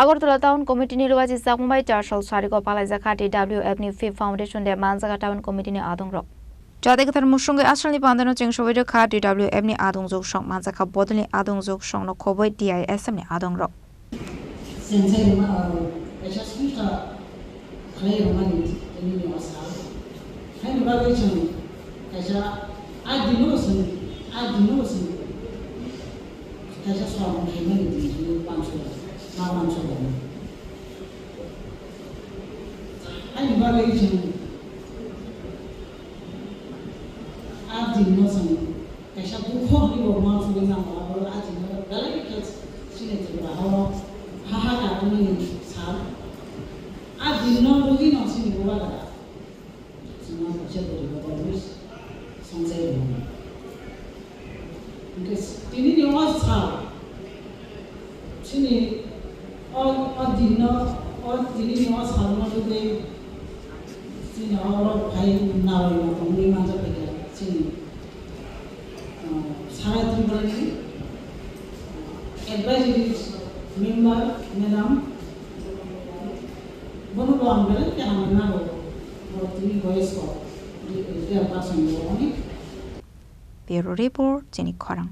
Agartala Town Committee ni Luwajijakma bai Chasal Sarigo Palaijakha TWF ni Fifth Foundation de Manjakha Town Committee ni Adongrok. Jadi ketar musungai asal ni pandano ceng showede kha TWF ni Adongrok song Manjakha bodol ni Adongrok song no khoboi DISM ni Adongrok. Sensei kaisa susta khalai romani ini ni asal. Hai bagai ceng kaisa adino sen kaisa soal ini di bangsa lawan soal. Hai bagai ceng adino sen kaisa bukan di rumah sudah nama baru adino dalam kes sini terbawa haha kata ini sah adino lagi nasi ni bawa kata semua macam tu bagus sensei because ini dia orang sah sini adino ini dia orang sah macam tu sini orang kaya nawa yang kami macam tu sini Sarah Tripura ni advisory member madam bono bang bela kya namna ho और तीन बॉयज को ये अपना संयोग होनी Bureau Report Chini Khorang.